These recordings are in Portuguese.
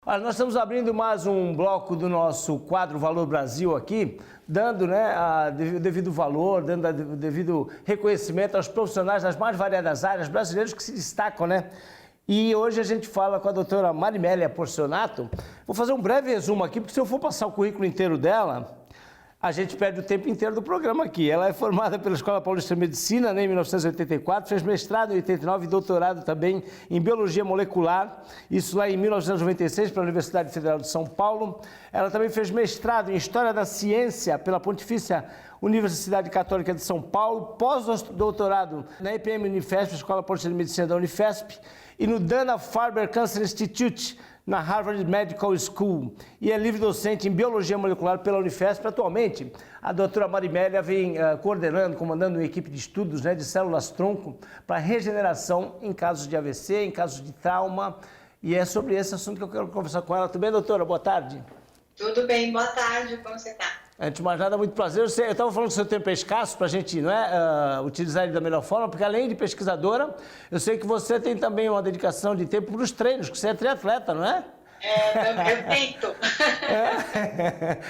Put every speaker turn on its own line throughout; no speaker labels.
Olha, nós estamos abrindo mais um bloco do nosso quadro Valor Brasil aqui, dando o devido valor, dando o devido reconhecimento aos profissionais das mais variadas áreas brasileiros que se destacam, né? E hoje a gente fala com a doutora Marimélia Porcionato. Vou fazer um breve resumo aqui, porque se eu for passar o currículo inteiro dela, a gente perde o tempo inteiro do programa aqui. Ela é formada pela Escola Paulista de Medicina, né, em 1984, fez mestrado em 89 e doutorado também em Biologia Molecular, isso lá em 1996 pela Universidade Federal de São Paulo. Ela também fez mestrado em História da Ciência pela Pontifícia Universidade Católica de São Paulo, pós-doutorado na EPM Unifesp, Escola Paulista de Medicina da Unifesp, e no Dana-Farber Cancer Institute, na Harvard Medical School, e é livre docente em Biologia Molecular pela Unifesp. Atualmente, a doutora Marimélia vem coordenando, comandando uma equipe de estudos, né, de células-tronco para regeneração em casos de AVC, em casos de trauma, e é sobre esse assunto que eu quero conversar com ela. Tudo bem, doutora? Boa tarde.
Tudo bem, boa tarde, como você está?
Antes de mais nada, muito prazer. Eu estava falando que o seu tempo é escasso para a gente, não é, utilizar ele da melhor forma, porque além de pesquisadora, eu sei que você tem também uma dedicação de tempo para os treinos, que você é triatleta, não é?
Eu tento.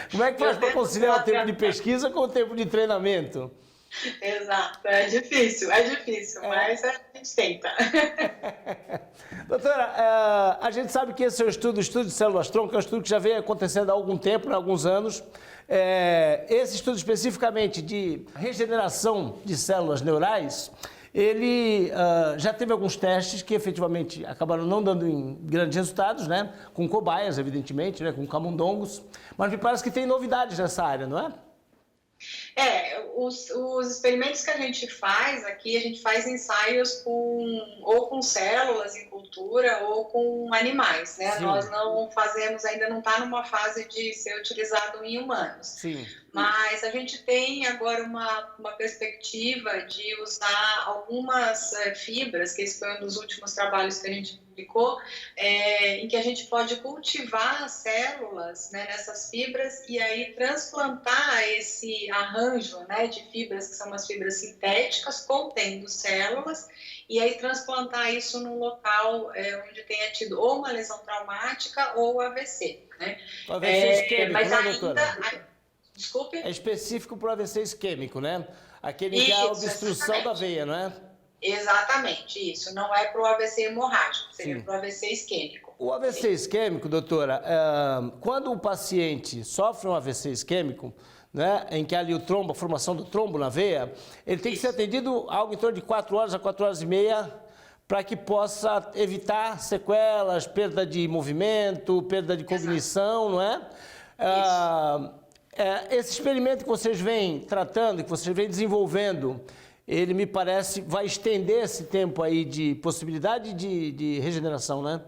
Como é que faz para conciliar o tempo de pesquisa com o tempo de treinamento?
Exato, é difícil, mas a gente tenta.
Doutora, a gente sabe que esse é o estudo de células-tronco, é um estudo que já vem acontecendo há algum tempo, há alguns anos. Esse estudo especificamente de regeneração de células neurais, ele já teve alguns testes que efetivamente acabaram não dando grandes resultados, né? Com cobaias, evidentemente, né? Com camundongos, mas me parece que tem novidades nessa área, não é?
Os experimentos que a gente faz aqui, a gente faz ensaios ou com células em cultura ou com animais, né? Sim. Nós não fazemos, ainda não está numa fase de ser utilizado em humanos. Sim. Mas a gente tem agora uma perspectiva de usar algumas fibras, que esse foi um dos últimos trabalhos que a gente publicou, em que a gente pode cultivar as células, né, nessas fibras e aí transplantar esse arranjo, né, de fibras, que são umas fibras sintéticas, contendo células, e aí transplantar isso num local onde tenha tido ou uma lesão traumática ou AVC. Né?
O AVC isquêmico, mas né, doutora?
Desculpe?
É específico para o AVC isquêmico, né? Aquele que é a obstrução exatamente. Da veia, não é?
Exatamente, isso. Não é para o AVC hemorrágico, seria para o AVC isquêmico.
O AVC isquêmico, doutora, quando o paciente sofre um AVC isquêmico, né, em que há ali a formação do trombo na veia, ele tem que ser atendido algo em torno de 4 horas a 4 horas e meia para que possa evitar sequelas, perda de movimento, perda de cognição, não é? Esse experimento que vocês vêm tratando, que vocês vêm desenvolvendo, ele me parece vai estender esse tempo aí de possibilidade de regeneração, né?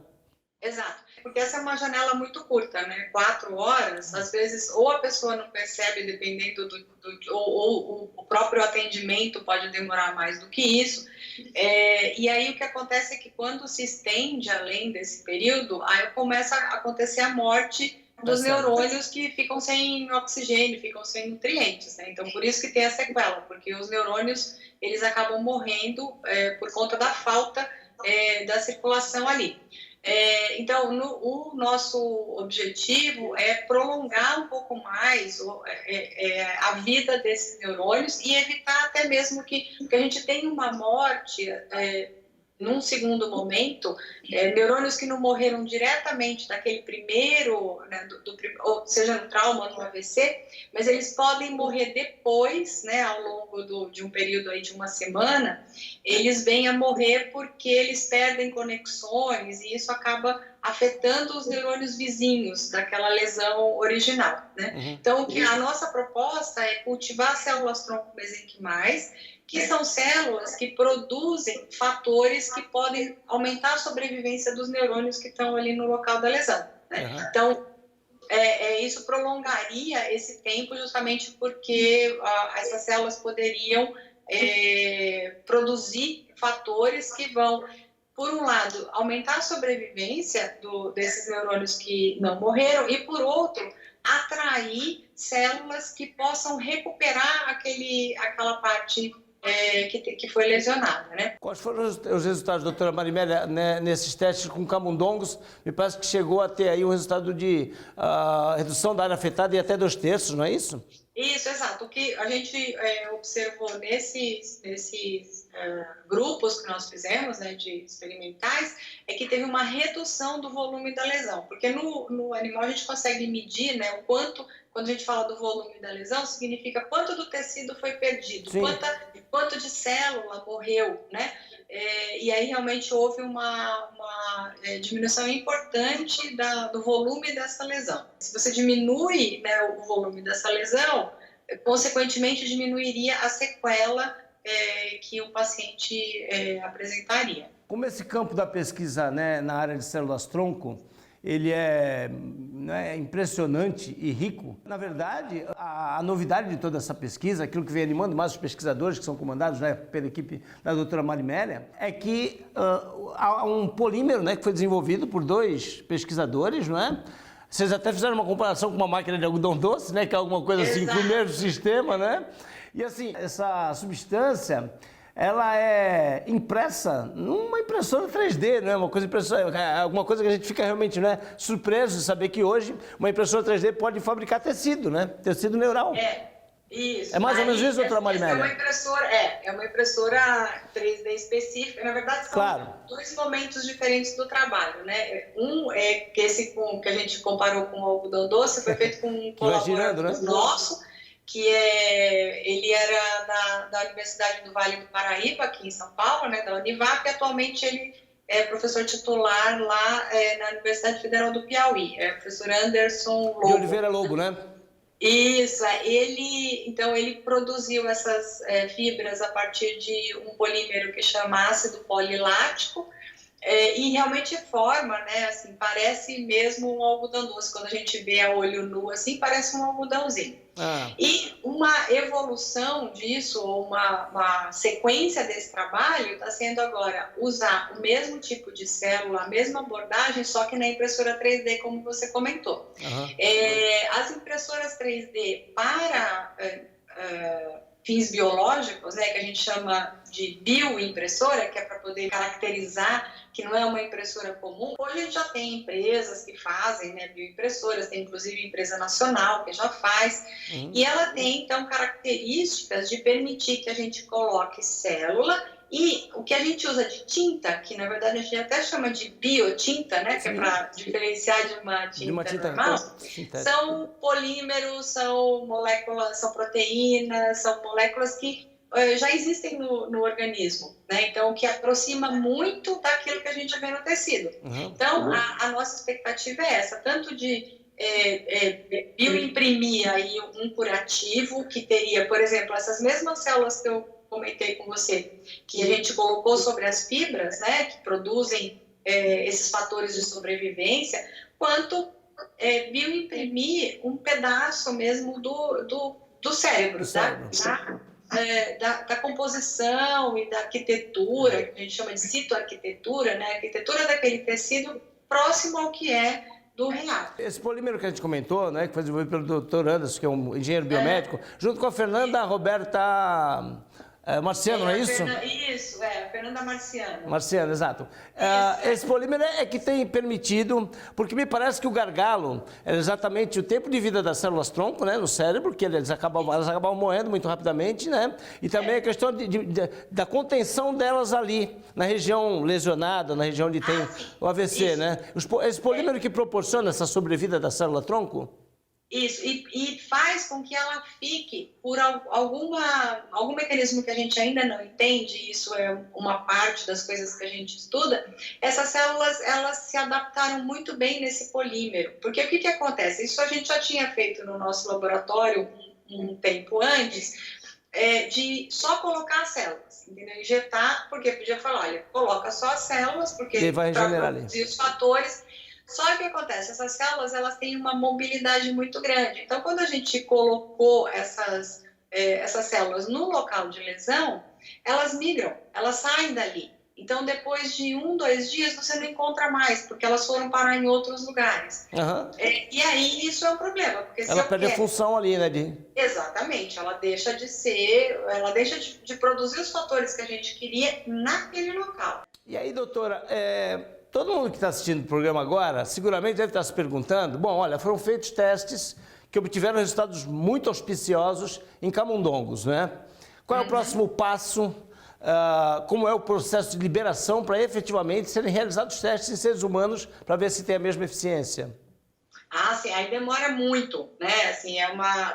Exato, porque essa é uma janela muito curta, né? 4 horas, às vezes, ou a pessoa não percebe, dependendo ou o próprio atendimento pode demorar mais do que isso. E aí o que acontece é que quando se estende além desse período, aí começa a acontecer a morte dos neurônios que ficam sem oxigênio, ficam sem nutrientes, né? Então, por isso que tem a sequela, porque os neurônios, eles acabam morrendo por conta da falta da circulação ali. Então, o nosso objetivo é prolongar um pouco mais a vida desses neurônios e evitar até mesmo que a gente tenha uma morte num segundo momento, neurônios que não morreram diretamente daquele primeiro, né, ou seja, no trauma ou no AVC, mas eles podem morrer depois, né, ao longo de um período aí de uma semana, eles vêm a morrer porque eles perdem conexões e isso acaba afetando os neurônios vizinhos daquela lesão original, né? Uhum. Então, a nossa proposta é cultivar células-tronco mesenquimais, que são células que produzem fatores que podem aumentar a sobrevivência dos neurônios que estão ali no local da lesão. Né? Uhum. Então, isso prolongaria esse tempo justamente porque essas células poderiam produzir fatores que vão, por um lado, aumentar a sobrevivência desses neurônios que não morreram e, por outro, atrair células que possam recuperar aquela parte que foi lesionada, né?
Quais foram os resultados, doutora Marimélia, né, nesses testes com camundongos? Me parece que chegou a ter aí um resultado de redução da área afetada em até 2/3, não é isso?
Isso, exato. O que a gente observou nesses grupos que nós fizemos, né, de experimentais, é que teve uma redução do volume da lesão, porque no animal a gente consegue medir, né, o quanto, quando a gente fala do volume da lesão, significa quanto do tecido foi perdido, quanto de célula morreu, né? E aí realmente houve uma diminuição importante do volume dessa lesão. Se você diminui, né, o volume dessa lesão, consequentemente diminuiria a sequela que o paciente apresentaria.
Como esse campo da pesquisa, né, na área de células-tronco, ele é impressionante e rico. Na verdade, a novidade de toda essa pesquisa, aquilo que vem animando mais os pesquisadores que são comandados, né, pela equipe da doutora Marimélia, é que há um polímero, né, que foi desenvolvido por 2 pesquisadores, não é? Vocês até fizeram uma comparação com uma máquina de algodão doce, né, que é alguma coisa assim com o mesmo sistema, né? E assim, essa substância, ela é impressa numa impressora 3D, não é? Alguma coisa que a gente fica realmente, né, surpreso de saber que hoje uma impressora 3D pode fabricar tecido, né? Tecido neural.
Isso.
É mais ou menos isso, doutora Marimélia?
É uma impressora 3D específica. Na verdade, são 2 momentos diferentes do trabalho, né? Um é que que a gente comparou com o algodão doce, foi feito com um colaborador nosso, que ele era da Universidade do Vale do Paraíba, aqui em São Paulo, né, da Univap, e atualmente ele é professor titular lá na Universidade Federal do Piauí, é o professor Anderson Lobo.
De Oliveira Lobo, né?
Isso, ele produziu essas fibras a partir de um polímero que chama ácido polilático, e realmente forma, né, assim, parece mesmo um algodão doce. Quando a gente vê a olho nu, assim, parece um algodãozinho. E uma evolução disso, ou uma sequência desse trabalho, está sendo agora usar o mesmo tipo de célula, a mesma abordagem, só que na impressora 3D, como você comentou. As impressoras 3D para fins biológicos, né, que a gente chama de bioimpressora, que é para poder caracterizar que não é uma impressora comum. Hoje a gente já tem empresas que fazem, né, bioimpressoras, tem inclusive empresa nacional que já faz, e ela tem então características de permitir que a gente coloque célula, e o que a gente usa de tinta, que na verdade a gente até chama de biotinta, né, que é para diferenciar de uma tinta normal, são polímeros, são moléculas, são proteínas, são moléculas que já existem no organismo, né? Então, o que aproxima muito daquilo que a gente vê no tecido. Então, a nossa expectativa é essa, tanto de bioimprimir aí um curativo que teria, por exemplo, essas mesmas células que eu comentei com você, que a gente colocou sobre as fibras, né, que produzem esses fatores de sobrevivência, quanto bioimprimir um pedaço mesmo do cérebro, da composição e da arquitetura, que a gente chama de citoarquitetura, né, a arquitetura daquele tecido próximo ao que é do real.
Esse polímero que a gente comentou, né, que foi desenvolvido pelo Dr. Anderson, que é um engenheiro biomédico, junto com a Fernanda Roberta Marciano, não é isso?
Isso, a Fernanda Marciano.
Marciano, exato. Esse polímero é que tem permitido, porque me parece que o gargalo é exatamente o tempo de vida das células-tronco, né, no cérebro, que elas acabam morrendo muito rapidamente, né, e também a questão da contenção delas ali, na região lesionada, na região onde tem o AVC, né? Esse polímero que proporciona essa sobrevida da célula-tronco?
Isso, e faz com que ela fique por algum mecanismo que a gente ainda não entende, isso é uma parte das coisas que a gente estuda, essas células, elas se adaptaram muito bem nesse polímero, porque o que acontece? Isso a gente já tinha feito no nosso laboratório um tempo antes, de só colocar as células, entendeu? Injetar, porque podia falar, olha, coloca só as células, porque
vai regenerar ali.
Os fatores. Só que o que acontece? Essas células, elas têm uma mobilidade muito grande. Então, quando a gente colocou essas células no local de lesão, elas migram, elas saem dali. Então, depois de 1, 2 dias, você não encontra mais, porque elas foram parar em outros lugares.
Uhum.
E aí, isso é um problema, porque se
Ela
eu
perde a
quero...
função ali, né,
Exatamente, ela deixa de produzir os fatores que a gente queria naquele local.
E aí, doutora, todo mundo que está assistindo o programa agora, seguramente deve estar se perguntando, bom, olha, foram feitos testes que obtiveram resultados muito auspiciosos em camundongos, né? Qual é o próximo passo? Como é o processo de liberação para efetivamente serem realizados testes em seres humanos para ver se tem a mesma eficiência?
Ah, sim, aí demora muito, né? Assim,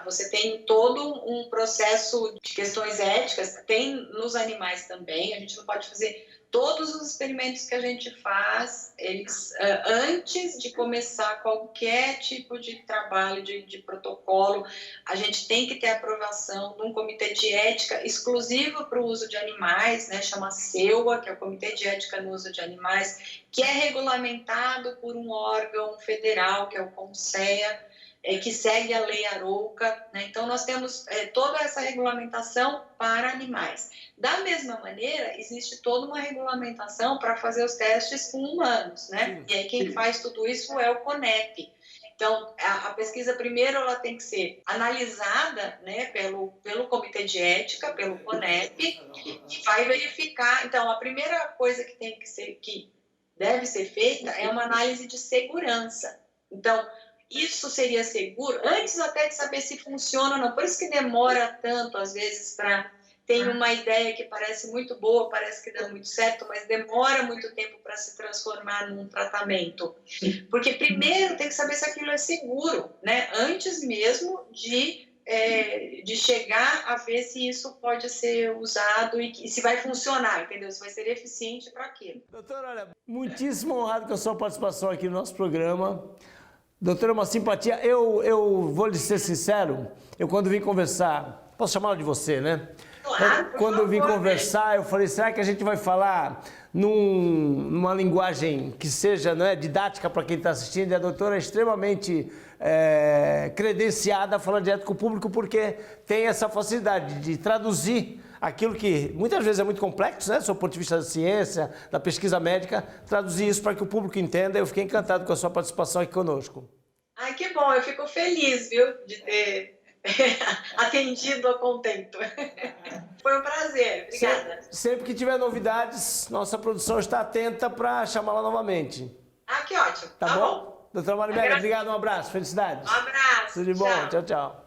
você tem todo um processo de questões éticas, tem nos animais também, a gente não pode fazer todos os experimentos que a gente faz, eles, antes de começar qualquer tipo de trabalho, de protocolo, a gente tem que ter a aprovação de um comitê de ética exclusivo para o uso de animais, né? Chama CEUA, que é o Comitê de Ética no Uso de Animais, que é regulamentado por um órgão federal, que é o CONSEA, que segue a lei Arouca, né? Então, nós temos toda essa regulamentação para animais. Da mesma maneira, existe toda uma regulamentação para fazer os testes com humanos, né? E aí quem faz tudo isso é o CONEP. Então, a pesquisa, primeiro, ela tem que ser analisada, né, pelo Comitê de Ética, pelo CONEP, que vai verificar. Então, a primeira coisa que deve ser feita é uma análise de segurança. Então, isso seria seguro, antes até de saber se funciona ou não. Por isso que demora tanto, às vezes, para... Tem uma ideia que parece muito boa, parece que dá muito certo, mas demora muito tempo para se transformar num tratamento. Porque primeiro tem que saber se aquilo é seguro, né? Antes mesmo de chegar a ver se isso pode ser usado e se vai funcionar, entendeu? Se vai ser eficiente para aquilo.
Doutora, olha, muitíssimo honrado com a sua participação aqui no nosso programa. Doutora, uma simpatia. Eu vou lhe ser sincero, eu quando vim conversar, posso chamá-la de você, né?
Claro,
quando eu vim conversar, eu falei, será que a gente vai falar numa linguagem que seja, né, didática para quem está assistindo? E a doutora é extremamente credenciada a falar direto com o público, porque tem essa facilidade de traduzir aquilo que muitas vezes é muito complexo, né, do ponto de vista da ciência, da pesquisa médica, traduzir isso para que o público entenda. Eu fiquei encantado com a sua participação aqui conosco.
Ai, que bom, eu fico feliz, viu, de ter atendido a contento. Foi um prazer, obrigada.
Sempre que tiver novidades, nossa produção está atenta para chamá-la novamente.
Ah, que ótimo.
Tá bom? Doutora Maribel, obrigado, um abraço, felicidades.
Um abraço.
Tudo de bom, tchau, tchau.